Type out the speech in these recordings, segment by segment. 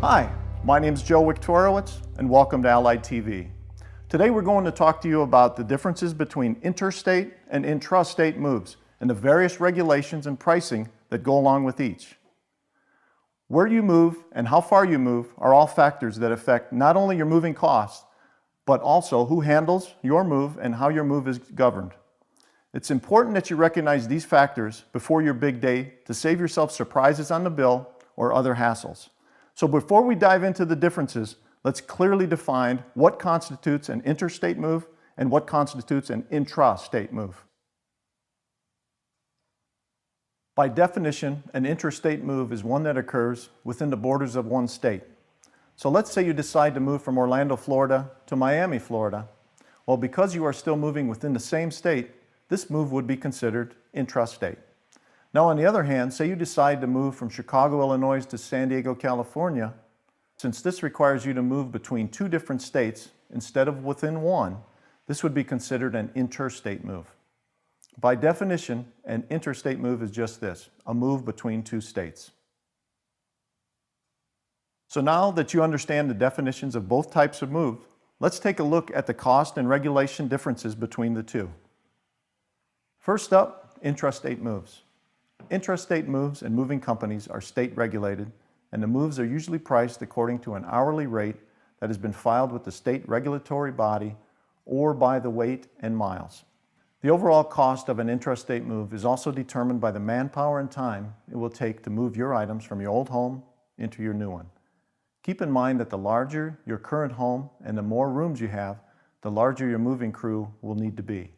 Hi, my name is Joe Wiktorowicz and welcome to Allied TV. Today we're going to talk to you about the differences between interstate and intrastate moves and the various regulations and pricing that go along with each. Where you move and how far you move are all factors that affect not only your moving costs, but also who handles your move and how your move is governed. It's important that you recognize these factors before your big day to save yourself surprises on the bill or other hassles. So before we dive into the differences, let's clearly define what constitutes an interstate move and what constitutes an intrastate move. By definition, an interstate move is one that occurs within the borders of one state. So let's say you decide to move from Orlando, Florida to Miami, Florida. Well, because you are still moving within the same state, this move would be considered intrastate. Now, on the other hand, say you decide to move from Chicago, Illinois to San Diego, California. Since this requires you to move between two different states instead of within one, this would be considered an interstate move. By definition, an interstate move is just this, a move between two states. So now that you understand the definitions of both types of move, let's take a look at the cost and regulation differences between the two. First up, intrastate moves. Intrastate moves and moving companies are state regulated, and the moves are usually priced according to an hourly rate that has been filed with the state regulatory body or by the weight and miles. The overall cost of an intrastate move is also determined by the manpower and time it will take to move your items from your old home into your new one. Keep in mind that the larger your current home and the more rooms you have, the larger your moving crew will need to be.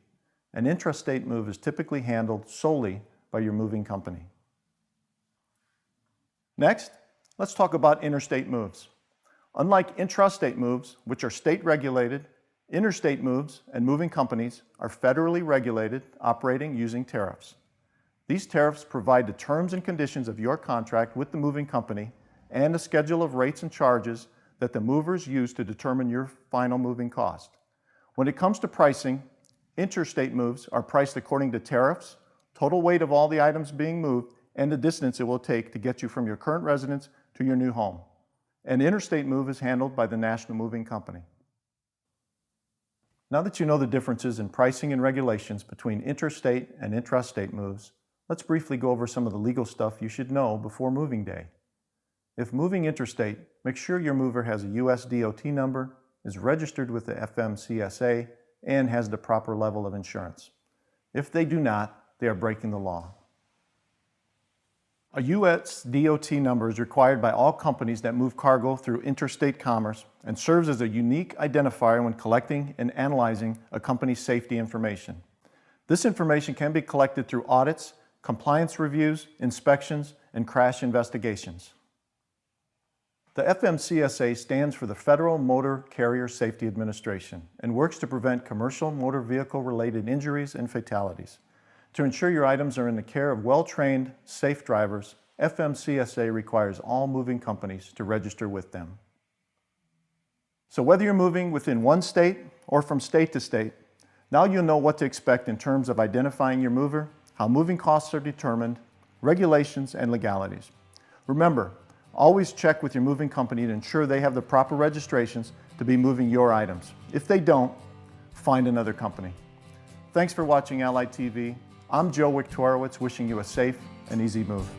An intrastate move is typically handled solely by your moving company. Next, let's talk about interstate moves. Unlike intrastate moves, which are state regulated, interstate moves and moving companies are federally regulated, operating using tariffs. These tariffs provide the terms and conditions of your contract with the moving company and a schedule of rates and charges that the movers use to determine your final moving cost. When it comes to pricing, interstate moves are priced according to tariffs, total weight of all the items being moved, and the distance it will take to get you from your current residence to your new home. An interstate move is handled by the National Moving Company. Now that you know the differences in pricing and regulations between interstate and intrastate moves, let's briefly go over some of the legal stuff you should know before moving day. If moving interstate, make sure your mover has a USDOT number, is registered with the FMCSA, and has the proper level of insurance. If they do not, they are breaking the law. A USDOT number is required by all companies that move cargo through interstate commerce and serves as a unique identifier when collecting and analyzing a company's safety information. This information can be collected through audits, compliance reviews, inspections, and crash investigations. The FMCSA stands for the Federal Motor Carrier Safety Administration and works to prevent commercial motor vehicle-related injuries and fatalities. To ensure your items are in the care of well-trained, safe drivers, FMCSA requires all moving companies to register with them. So whether you're moving within one state or from state to state, now you'll know what to expect in terms of identifying your mover, how moving costs are determined, regulations, and legalities. Remember, always check with your moving company to ensure they have the proper registrations to be moving your items. If they don't, find another company. Thanks for watching Allied TV. I'm Joe Wiktorowicz, wishing you a safe and easy move.